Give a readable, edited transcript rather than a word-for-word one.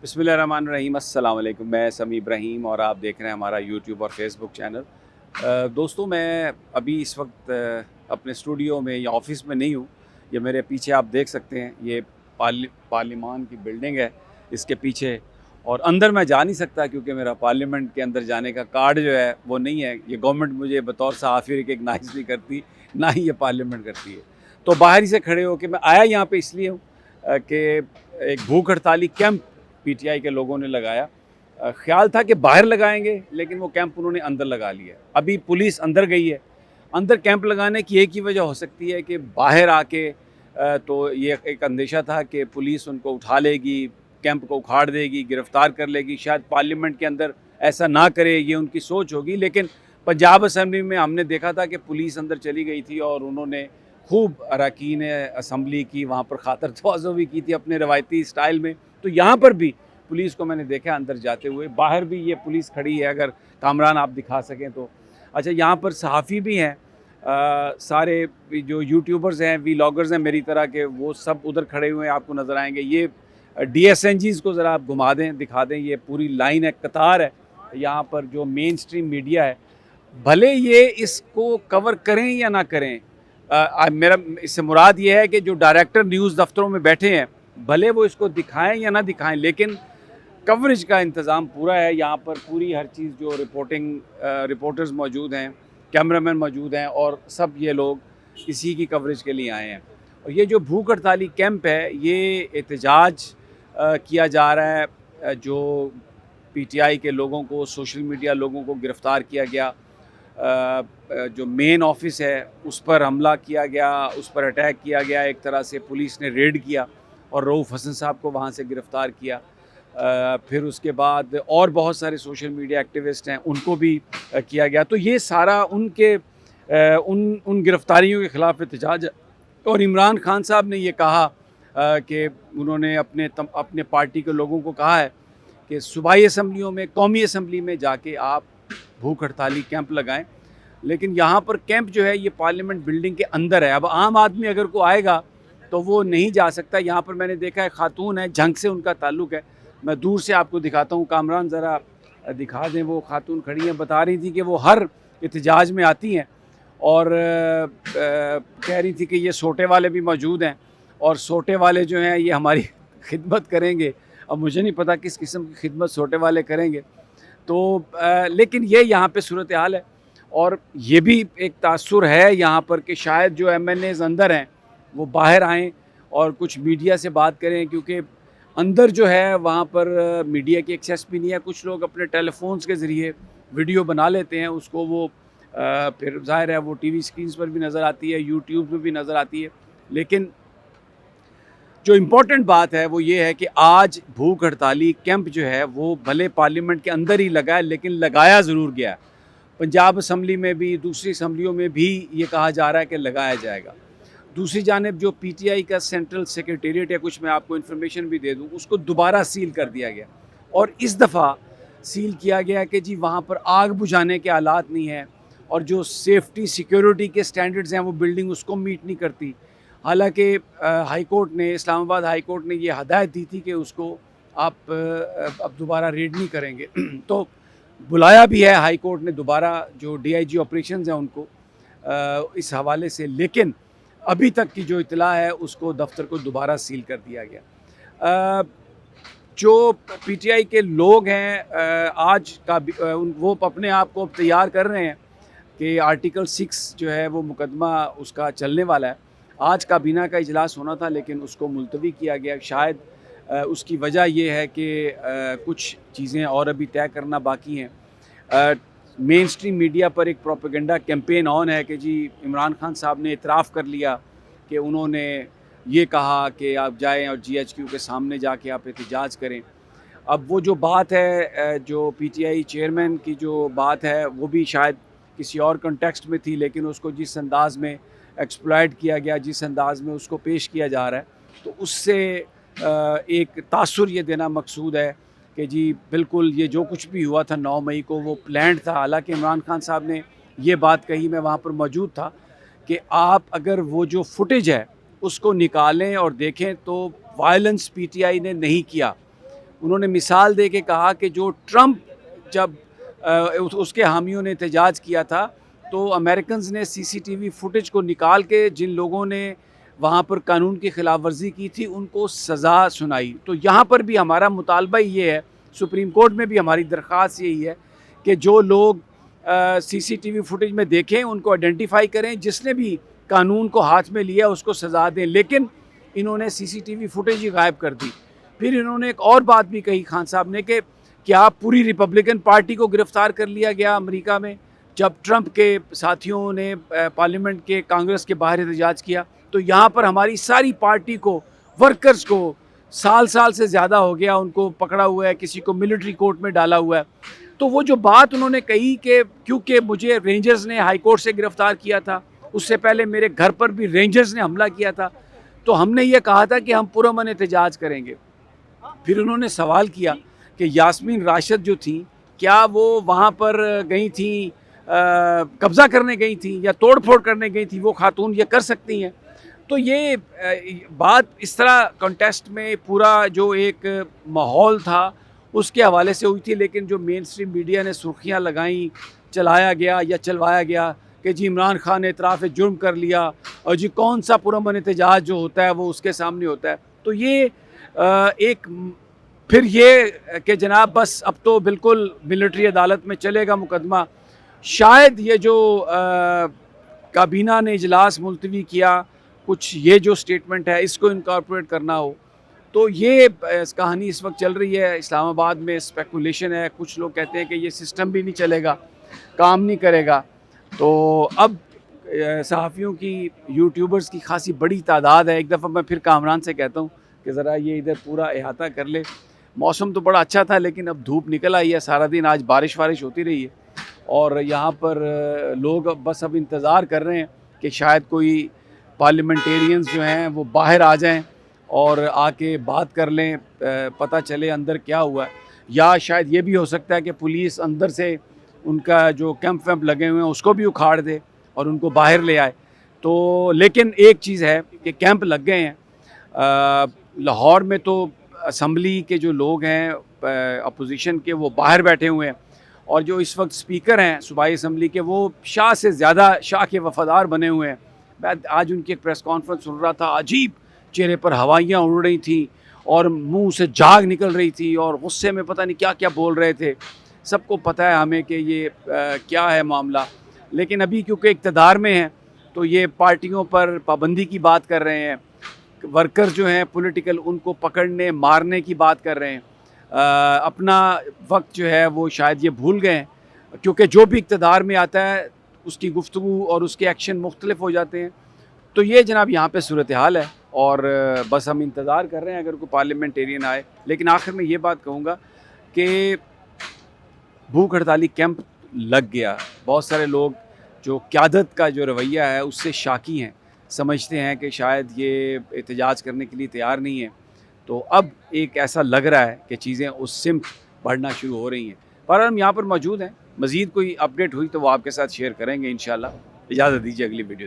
बिस्मिल्लाहिर्रहमानिर्रहीम, अस्सलाम वालेकुम। मैं समी इब्राहीम और आप देख रहे हैं हमारा यूट्यूब और फेसबुक चैनल। दोस्तों, मैं अभी इस वक्त अपने स्टूडियो में या ऑफ़िस में नहीं हूँ। ये मेरे पीछे आप देख सकते हैं, ये पार्लिमान की बिल्डिंग है इसके पीछे। और अंदर मैं जा नहीं सकता क्योंकि मेरा पार्लियामेंट के अंदर जाने का कार्ड जो है वो नहीं है। ये गवर्नमेंट मुझे बतौर सहाफ़ी रिकग्नाइज़ नहीं करती, ना ही ये पार्लियामेंट करती है। तो बाहर ही से खड़े होके मैं आया यहाँ पे इसलिए हूँ कि एक भूख हड़ताली कैंप पीटीआई के लोगों ने लगाया। ख़्याल था कि बाहर लगाएंगे, लेकिन वो कैंप उन्होंने अंदर लगा लिया। अभी पुलिस अंदर गई है। अंदर कैंप लगाने की एक ही वजह हो सकती है कि बाहर आके तो ये एक अंदेशा था कि पुलिस उनको उठा लेगी, कैंप को उखाड़ देगी, गिरफ़्तार कर लेगी। शायद पार्लियामेंट के अंदर ऐसा ना करे, ये उनकी सोच होगी। लेकिन पंजाब असम्बली में हमने देखा था कि पुलिस अंदर चली गई थी और उन्होंने खूब अरकान असम्बली की वहाँ पर खातर-ख्वाही भी की थी अपने रवायती स्टाइल में। तो यहाँ पर भी पुलिस को मैंने देखा अंदर जाते हुए। बाहर भी ये पुलिस खड़ी है, अगर कामरान आप दिखा सकें तो। अच्छा, यहाँ पर सहाफ़ी भी हैं, सारे जो यूट्यूबर्स हैं, व्लॉगर्स हैं मेरी तरह के, वो सब उधर खड़े हुए हैं, आपको नज़र आएंगे। ये डीएसएनजीज़ को ज़रा आप घुमा दें, दिखा दें। ये पूरी लाइन है, कतार है यहाँ पर जो मेन स्ट्रीम मीडिया है। भले ये इसको कवर करें या ना करें, मेरा इससे मुराद ये है कि जो डायरेक्टर न्यूज़ दफ्तरों में बैठे हैं, भले वो इसको दिखाएं या ना दिखाएं, लेकिन कवरेज का इंतज़ाम पूरा है। यहाँ पर पूरी हर चीज़ जो रिपोर्टर्स मौजूद हैं, कैमरामैन मौजूद हैं और सब ये लोग इसी की कवरेज के लिए आए हैं। और ये जो भूख हड़ताली कैंप है, ये एहतजाज किया जा रहा है। जो पीटीआई के लोगों को, सोशल मीडिया लोगों को गिरफ़्तार किया गया, जो मेन ऑफिस है उस पर हमला किया गया, उस पर अटैक किया गया। एक तरह से पुलिस ने रेड किया और रऊफ़ हसन साहब को वहाँ से गिरफ़्तार किया। फिर उसके बाद और बहुत सारे सोशल मीडिया एक्टिविस्ट हैं, उनको भी किया गया। तो ये सारा उनके उन गिरफ़्तारियों के ख़िलाफ़ एहतजाज है। और इमरान खान साहब ने ये कहा कि उन्होंने अपने पार्टी के लोगों को कहा है कि सूबाई असम्बलियों में, कौमी असम्बली में जाके आप भूख हड़ताली कैंप लगाएं। लेकिन यहाँ पर कैंप जो है ये पार्लियामेंट बिल्डिंग के अंदर है। अब आम आदमी अगर को आएगा तो वो नहीं जा सकता। यहाँ पर मैंने देखा है, खातून है, जंग से उनका ताल्लुक़ है। मैं दूर से आपको दिखाता हूँ, कामरान ज़रा दिखा दें। वो खातून खड़ी हैं, बता रही थी कि वो हर एहतजाज में आती हैं और कह रही थी कि ये सोटे वाले भी मौजूद हैं और सोटे वाले जो हैं ये हमारी खिदमत करेंगे। अब मुझे नहीं पता किस किस्म की खिदमत सोटे वाले करेंगे। तो लेकिन ये यहाँ पे सूरत हाल है। और ये भी एक तासुर है यहाँ पर कि शायद जो एमएनएज़ अंदर हैं वो बाहर आएँ और कुछ मीडिया से बात करें, क्योंकि अंदर जो है वहाँ पर मीडिया की एक्सेस भी नहीं है। कुछ लोग अपने टेलीफोन्स के ज़रिए वीडियो बना लेते हैं, उसको वो फिर ज़ाहिर है वो टीवी स्क्रीन्स पर भी नज़र आती है, यूट्यूब पे भी नज़र आती है। लेकिन जो इम्पोर्टेंट बात है वो ये है कि आज भूख हड़ताली कैंप जो है वो भले पार्लियामेंट के अंदर ही लगा है, लेकिन लगाया ज़रूर गया है। पंजाब असम्बली में भी, दूसरी असम्बलियों में भी ये कहा जा रहा है कि लगाया जाएगा। दूसरी जानिब जो पीटीआई का सेंट्रल सेक्रेटेरिएट है, कुछ मैं आपको इन्फॉर्मेशन भी दे दूँ, उसको दोबारा सील कर दिया गया। और इस दफ़ा सील किया गया कि जी वहाँ पर आग बुझाने के आलात नहीं हैं और जो सेफ्टी सिक्योरिटी के स्टैंडर्ड्स हैं वो बिल्डिंग उसको मीट नहीं करती। हालांकि हाई कोर्ट ने, इस्लामाबाद हाई कोर्ट ने ये हदायत दी थी कि उसको आप अब दोबारा रेड नहीं करेंगे। तो बुलाया भी है हाई कोर्ट ने दोबारा जो डीआईजी ऑपरेशंस हैं उनको इस हवाले से। लेकिन अभी तक की जो इतला है उसको दफ्तर को दोबारा सील कर दिया गया। जो पीटीआई के लोग हैं आज का वो अपने आप को तैयार कर रहे हैं कि आर्टिकल 6 जो है वो मुकदमा उसका चलने वाला है। आज काबीना का इजलास होना था लेकिन उसको मुलतवी किया गया। शायद उसकी वजह ये है कि कुछ चीज़ें और अभी तय करना बाकी हैं। मेन स्ट्रीम मीडिया पर एक प्रोपेगेंडा कैंपेन ऑन है कि जी इमरान खान साहब ने इतराफ़ कर लिया कि उन्होंने ये कहा कि आप जाएं और जीएचक्यू के सामने जाके आप एहतजाज करें। अब वो जो बात है जो पीटीआई चेयरमैन की जो बात है वो भी शायद किसी और कॉन्टेक्स्ट में थी, लेकिन उसको जिस अंदाज़ में एक्सप्लॉइट किया गया, जिस अंदाज़ में उसको पेश किया जा रहा है, तो उससे एक तासुर ये देना मकसूद है कि जी बिल्कुल ये जो कुछ भी हुआ था 9 मई को वो प्लान्ड था। हालांकि इमरान खान साहब ने ये बात कही, मैं वहाँ पर मौजूद था, कि आप अगर वो जो फुटेज है उसको निकालें और देखें तो वायलेंस पीटीआई ने नहीं किया। उन्होंने मिसाल दे के कहा कि जो ट्रंप जब उसके हामियों ने एहतजाज किया था, तो अमेरिकन्स ने सीसीटीवी फुटेज को निकाल के जिन लोगों ने वहाँ पर कानून की खिलाफ वर्जी की थी उनको सज़ा सुनाई। तो यहाँ पर भी हमारा मुतालबा ये है, सुप्रीम कोर्ट में भी हमारी दरख्वास्त यही है कि जो लोग सीसीटीवी फुटेज में देखें उनको आइडेंटिफाई करें, जिसने भी कानून को हाथ में लिया उसको सज़ा दें। लेकिन इन्होंने सीसीटीवी फुटेज ही गायब कर दी। फिर इन्होंने एक और बात भी कही खान साहब ने कि क्या पूरी रिपब्लिकन पार्टी को गिरफ़्तार कर लिया गया अमेरिका में जब ट्रंप के साथियों ने पार्लियामेंट के कांग्रेस के बाहर एहतजाज किया। तो यहाँ पर हमारी सारी पार्टी को, वर्कर्स को साल से ज़्यादा हो गया उनको पकड़ा हुआ है, किसी को मिलिट्री कोर्ट में डाला हुआ है। तो वो जो बात उन्होंने कही कि क्योंकि मुझे रेंजर्स ने हाई कोर्ट से गिरफ़्तार किया था, उससे पहले मेरे घर पर भी रेंजर्स ने हमला किया था, तो हमने ये कहा था कि हम पुरअमन एहतजाज करेंगे। फिर उन्होंने सवाल किया कि यास्मीन राशिद जो थी, क्या वो वहाँ पर गई थी, कब्ज़ा करने गई थी या तोड़ फोड़ करने गई थी, वो खातून ये कर सकती हैं? तो ये बात इस तरह कॉन्टेस्ट में पूरा जो एक माहौल था उसके हवाले से हुई थी। लेकिन जो मेन स्ट्रीम मीडिया ने सुर्खियाँ लगाई, चलाया गया या चलवाया गया कि जी इमरान खान ने इतराफ़ जुर्म कर लिया और जी कौन सा पुरअमन एहतजाज जो होता है वो उसके सामने होता है। तो ये फिर ये कि जनाब बस अब तो बिल्कुल मिलिट्री अदालत में चलेगा मुकदमा। शायद ये जो काबीना ने इजलास मुलतवी किया, कुछ ये जो स्टेटमेंट है इसको इनकॉर्पोरेट करना हो, तो ये कहानी इस वक्त चल रही है इस्लामाबाद में। स्पेकुलेशन है, कुछ लोग कहते हैं कि ये सिस्टम भी नहीं चलेगा, काम नहीं करेगा। तो अब सहाफ़ियों की, यूट्यूबर्स की खासी बड़ी तादाद है। एक दफ़ा मैं फिर कामरान से कहता हूँ कि ज़रा ये इधर पूरा अहाता कर ले। मौसम तो बड़ा अच्छा था लेकिन अब धूप निकल आई है, सारा दिन आज बारिश होती रही है और यहाँ पर लोग बस अब इंतज़ार कर रहे हैं कि शायद कोई पार्लियामेंटेरियंस जो हैं वो बाहर आ जाएं और आके बात कर लें, पता चले अंदर क्या हुआ है। या शायद ये भी हो सकता है कि पुलिस अंदर से उनका जो कैंप वैम्प लगे हुए हैं उसको भी उखाड़ दे और उनको बाहर ले आए। तो लेकिन एक चीज़ है कि कैंप लग गए हैं। लाहौर में तो असम्बली के जो लोग हैं अपोजिशन के, वो बाहर बैठे हुए हैं और जो इस वक्त स्पीकर हैं सूबाई असम्बली के, वो शाह से ज़्यादा शाह के वफ़ादार बने हुए हैं। मैं आज उनकी एक प्रेस कॉन्फ्रेंस सुन रहा था, अजीब चेहरे पर हवाइयाँ उड़ रही थी और मुंह से झाग निकल रही थी और गुस्से में पता नहीं क्या क्या बोल रहे थे। सबको पता है हमें कि ये क्या है मामला। लेकिन अभी क्योंकि इक़्तिदार में हैं तो ये पार्टियों पर पाबंदी की बात कर रहे हैं, वर्कर जो हैं पॉलिटिकल उनको पकड़ने मारने की बात कर रहे हैं। अपना वक्त जो है वो शायद ये भूल गए हैं, क्योंकि जो भी इक़्तिदार में आता है उसकी गुफ्तगू और उसके एक्शन मुख्तलिफ हो जाते हैं। तो ये जनाब यहाँ पे सूरत हाल है और बस हम इंतज़ार कर रहे हैं अगर कोई पार्लियामेंटेरियन आए। लेकिन आखिर में ये बात कहूँगा कि भूख हड़ताली कैंप लग गया। बहुत सारे लोग जो क़यादत का जो रवैया है उससे शाकी हैं, समझते हैं कि शायद ये एहतजाज करने के लिए तैयार नहीं है। तो अब एक ऐसा लग रहा है कि चीज़ें उस सिमत बढ़ना शुरू हो रही हैं। पर हम यहाँ पर मौजूद हैं, मज़ीद कोई अपडेट हुई तो वो आपके साथ शेयर करेंगे इंशाअल्लाह। इजाज़त दीजिए, अगली वीडियो